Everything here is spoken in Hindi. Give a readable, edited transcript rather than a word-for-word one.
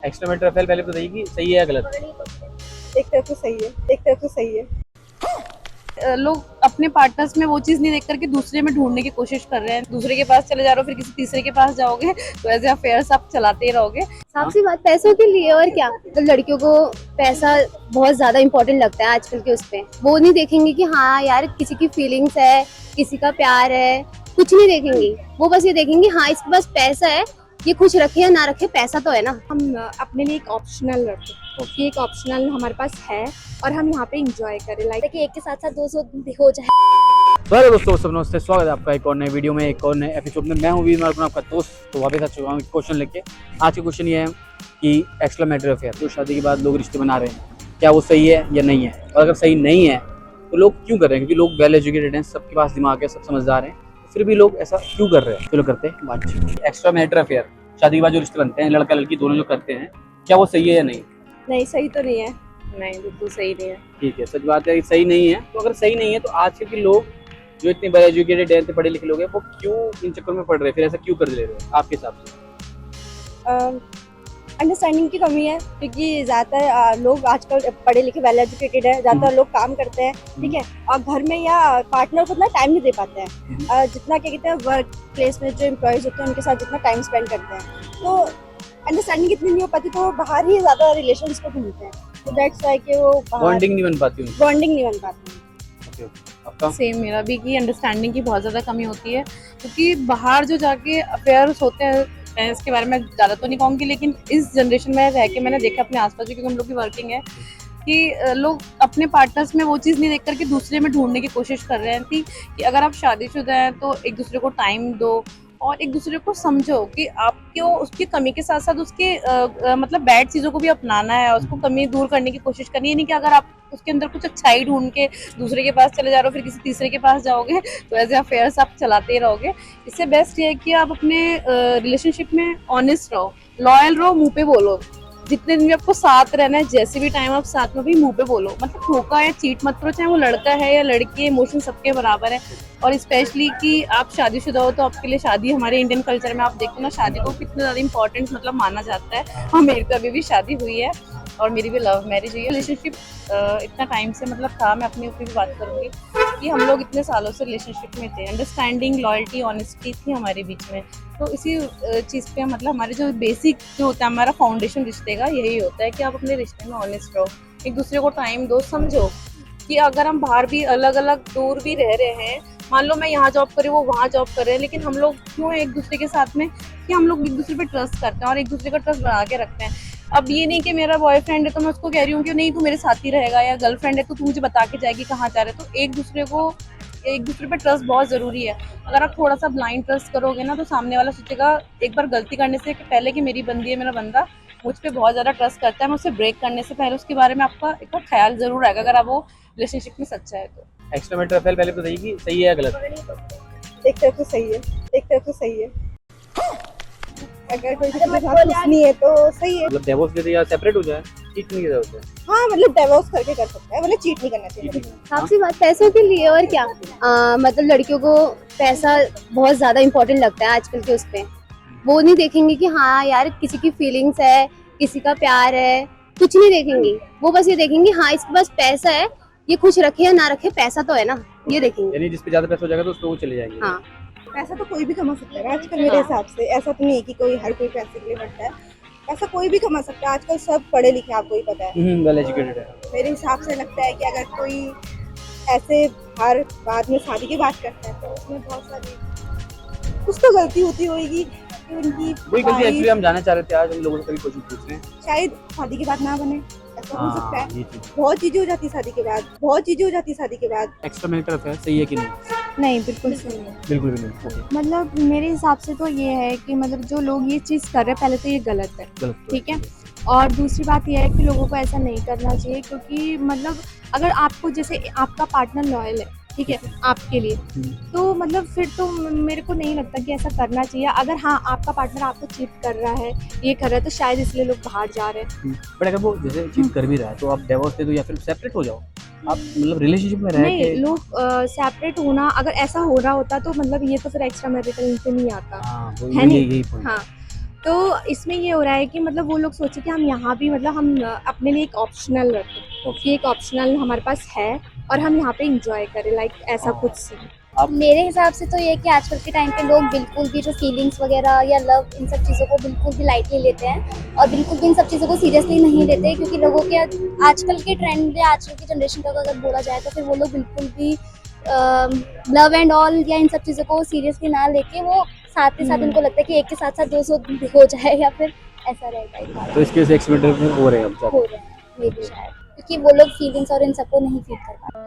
एक्स्ट्रा मैरिटल अफेयर पहले बताइए कि सही है या गलत? एक तरफ से सही है, एक तरफ से सही है। लोग अपने पार्टनर्स में वो चीज नहीं देख करके दूसरे में ढूंढने की कोशिश कर रहे हैं। दूसरे के पास चले जा रहे हो, फिर किसी तीसरे के पास जाओगे तो ऐसे अफेयर्स आप चलाते ही रहोगे। साफ सी बात, पैसों के लिए और क्या। तो लड़कियों को पैसा बहुत ज्यादा इम्पोर्टेंट लगता है आजकल के उस पे। वो नहीं देखेंगे कि हाँ यार किसी की फीलिंग्स है, किसी का प्यार है, कुछ नहीं देखेंगी। वो बस ये देखेंगे हाँ इसके पास पैसा है, ये खुश रखे या ना रखे, पैसा तो है ना। हम अपने लिए एक ऑप्शनल रखें कि एक ऑप्शनल हमारे पास है और हम यहाँ पे इंजॉय करें, लाइक कि एक के साथ साथ 200 हो जाए। हेलो दोस्तों, सब नमस्ते, स्वागत है आपका एक और नए वीडियो में, एक और नए एपिसोड में। मैं हूँ वीर मार्कन, आपका दोस्त। तो वापस आ चुका हूँ क्वेश्चन लेके। आज का क्वेश्चन ये है कि एक्स्ट्रा मैरिटल अफेयर, जो शादी के बाद लोग रिश्ते बना रहे हैं, क्या वो सही है या नहीं है? और अगर सही नहीं है तो लोग क्यों कर रहे हैं? क्योंकि लोग वेल एजुकेटेड हैं, सबके पास दिमाग है, सब समझदार हैं, फिर भी लोग ऐसा क्यों कर रहे हैं? चलो करते हैं बातचीत। एक्स्ट्रा मैरिटल अफेयर, शादी के बाद जो रिश्ते बनते हैं, लड़का लड़की दोनों जो करते हैं, क्या वो सही है या नहीं? नहीं, सही तो नहीं है। नहीं, बिल्कुल सही नहीं है। ठीक है, सच बात है कि सही नहीं है। तो अगर सही नहीं है तो आज के लोग जो इतने वेल एजुकेटेड हैं, इतने पढ़े लिखे लोग हैं, वो क्यों इन चक्कर में पड़ रहे हैं? फिर ऐसा क्यों कर ले रहे हैं आपके हिसाब से? अंडरस्टैंडिंग की कमी है, क्योंकि ज़्यादातर लोग आजकल पढ़े लिखे वेल एजुकेटेड है, ज़्यादातर लोग काम करते हैं, ठीक है, और घर में या पार्टनर को उतना टाइम नहीं दे पाते हैं। जितना क्या कहते हैं वर्क प्लेस में जो एम्प्लॉयज़ होते हैं उनके साथ जितना टाइम स्पेंड करते हैं, तो अंडरस्टैंडिंग इतनी नहीं हो पाती, तो वो बाहर ही ज़्यादा रिलेशंस को ढूंढते हैं। तो दैट्स वाई कि वो बॉन्डिंग नहीं बन पाती उनकी। बॉन्डिंग नहीं बन पाती। आपका? सेम मेरा भी, कि अंडरस्टैंडिंग की बहुत ज़्यादा कमी होती है। क्योंकि बाहर जो जाके अफेयर्स होते हैं, मैं इसके बारे में ज़्यादा तो नहीं कहूँगी, लेकिन इस जनरेशन में रह के मैंने देखा अपने आसपास, क्योंकि हम लोग की वर्किंग है, कि लोग अपने पार्टनर्स में वो चीज़ नहीं देख करके दूसरे में ढूंढने की कोशिश कर रहे हैं कि अगर आप शादीशुदा हैं तो एक दूसरे को टाइम दो और एक दूसरे को समझो कि आपको उसकी कमी के साथ साथ उसके मतलब बैड चीज़ों को भी अपनाना है, उसको कमी दूर करने की कोशिश करनी है। नहीं कि अगर आप उसके अंदर कुछ अच्छाई ढूंढ के दूसरे के पास चले जा रहे हो, फिर किसी तीसरे के पास जाओगे तो ऐसे अफेयर्स आप चलाते ही रहोगे। इससे बेस्ट ये है कि आप अपने रिलेशनशिप में ऑनेस्ट रहो, लॉयल रहो, मुंह पे बोलो। जितने दिन भी आपको साथ रहना है, जैसे भी टाइम आप साथ में भी मुंह पे बोलो, मतलब धोखा या चीट मत करो, चाहे वो लड़का है या लड़की, इमोशन सबके बराबर है। और स्पेशली कि आप शादीशुदा हो तो आपके लिए शादी, हमारे इंडियन कल्चर में आप देखो ना, शादी को कितना ज़्यादा इंपॉर्टेंट मतलब माना जाता है। और मेरी तो अभी भी शादी हुई है और मेरी भी लव मैरिज हुई है। रिलेशनशिप इतना टाइम से मतलब था, मैं अपने ऊपर भी बात करूँगी कि हम लोग इतने सालों से रिलेशनशिप में थे, अंडरस्टैंडिंग, लॉयल्टी, ऑनेस्टी थी हमारे बीच में। तो इसी चीज़ पे मतलब हमारे जो बेसिक जो होता है, हमारा फाउंडेशन रिश्ते का यही होता है कि आप अपने रिश्ते में ऑनेस्ट रहो, एक दूसरे को टाइम दो, समझो कि अगर हम बाहर भी अलग अलग दूर भी रह रहे हैं, मान लो मैं यहाँ जॉब कर रही हूँ, वो वहाँ जॉब कर रहे हैं, लेकिन हम लोग क्यों एक दूसरे के साथ में कि हम लोग एक दूसरे पे ट्रस्ट करते हैं और एक दूसरे का ट्रस्ट बना के रखते हैं। अब ये नहीं कि मेरा बॉयफ्रेंड है तो मैं उसको कह रही हूँ कि नहीं तू मेरे साथ ही रहेगा, या गर्लफ्रेंड है तो तू मुझे बता के जाएगी कहाँ जा रहे। तो एक दूसरे पे ट्रस्ट बहुत ज़रूरी है। अगर आप थोड़ा सा ब्लाइंड ट्रस्ट करोगे ना, तो सामने वाला सोचेगा एक बार गलती करने से कि पहले कि मेरी बंदी है, मेरा बंदा मुझ पे बहुत ज़्यादा ट्रस्ट करता है, मैं उसे ब्रेक करने से पहले उसके बारे में आपका एक बार ख्याल ज़रूर आएगा, अगर आप वो रिलेशनशिप में सच्चा है तो। एक्स्ट्रा मैरिटल अफेयर पहले बताइए कि सही है या गलत? एक तरफ से सही है, एक तरफ से सही है। अगर कोई किसी के साथ खुश नहीं है तो सही है। मतलब डिवोर्स दे दे या सेपरेट हो जाए, ठीक नहीं होता है। हाँ, मतलब डिवोर्स करके कर सकता है, मतलब चीट नहीं करना चाहिए। साफ सी बात, पैसों के लिए और क्या। मतलब लड़कियों को पैसा बहुत ज्यादा इम्पोर्टेंट लगता है आजकल के उस पे। वो नहीं देखेंगे कि हाँ यार किसी की फीलिंग्स है, किसी का प्यार है, कुछ नहीं देखेंगी। वो बस ये देखेंगे हाँ इसके पास पैसा है, ये खुश रखे या ना रखे, पैसा तो है ना, ये देखेंगे। यानी जिस पे ज्यादा पैसा हो जाएगा तो उसको वो चले जाएंगे। हाँ, पैसा तो कोई भी कमा सकता है आजकल मेरे हिसाब से। ऐसा तो नहीं है कि कोई हर कोई पैसे के लिए बनता है, पैसा कोई भी कमा सकता है आजकल, सब पढ़े लिखे, आपको ही पता है। वेल एजुकेटेड है। मेरे हिसाब से लगता है कि अगर कोई ऐसे हर बाद में शादी की बात करता है तो उसमें बहुत सारी कुछ तो गलती होती होगी कि उनकी वही गलती एक्चुअली हम जानना चाह रहे थे। आज हम लोगों से कभी क्वेश्चन पूछ रहे हैं। शायद शादी के बाद ना बने, ऐसा हो सकता है। ये चीज। बहुत चीजें हो जाती है शादी के बाद, बहुत चीजें हो जाती है शादी के बाद। एक्स्ट्रा मैरिटल अफेयर सही है कि नहीं? नहीं, बिल्कुल सही है। बिल्कुल भी नहीं। ओके, मतलब मेरे हिसाब से तो ये है कि मतलब जो लोग ये चीज़ कर रहे हैं, पहले तो ये गलत है, गलत तो ठीक है। और दूसरी बात ये है कि लोगों को ऐसा नहीं करना चाहिए, क्योंकि मतलब अगर आपको जैसे आपका पार्टनर लॉयल है, ठीक है, आपके लिए, तो मतलब फिर तो मेरे को नहीं लगता कि ऐसा करना चाहिए। अगर हाँ आपका पार्टनर आपको चीट कर रहा है, ये कर रहा है, तो शायद इसलिए लोग बाहर जा रहे हैं। बट अगर वो जैसे चीट कर भी रहा है तो आप डिवोर्स दे दो या फिर सेपरेट हो जाओ। आप मतलब रिलेशनशिप में रह नहीं, के लोग सेपरेट होना, अगर ऐसा हो रहा होता तो मतलब ये तो फिर एक्स्ट्रा मैरिटल से नहीं आता, हाँ, है नहीं? यही पॉइंट। हाँ, तो इसमें ये हो रहा है कि मतलब वो लोग सोचे कि हम यहाँ भी मतलब हम अपने लिए एक ऑप्शनल रखें कि एक ऑप्शनल हमारे पास है और हम यहाँ पे इंजॉय करें, लाइक ऐसा हाँ। कुछ सीन। मेरे हिसाब से तो ये कि आजकल के टाइम पे लोग बिल्कुल भी जो फीलिंग्स वगैरह या लव इन सब चीज़ों को बिल्कुल भी लाइटली लेते हैं और बिल्कुल भी इन सब चीज़ों को सीरियसली नहीं लेते, क्योंकि लोगों के आजकल के ट्रेंड या आजकल की जनरेशन का अगर बोला जाए तो फिर वो लोग बिल्कुल भी लव एंड ऑल या इन सब चीज़ों को सीरियसली ना लेके वो साथ के साथ उनको लगता है कि एक के साथ साथ 200 हो जाए या फिर ऐसा रहेगा तो इसकी वजह से एक्सपेरिमेंट हो रहे हैं अब ज़्यादा। हो रहे हैं, मे भी शायद क्योंकि वो लोग फीलिंग्स और इन सबको नहीं फील कर पाते,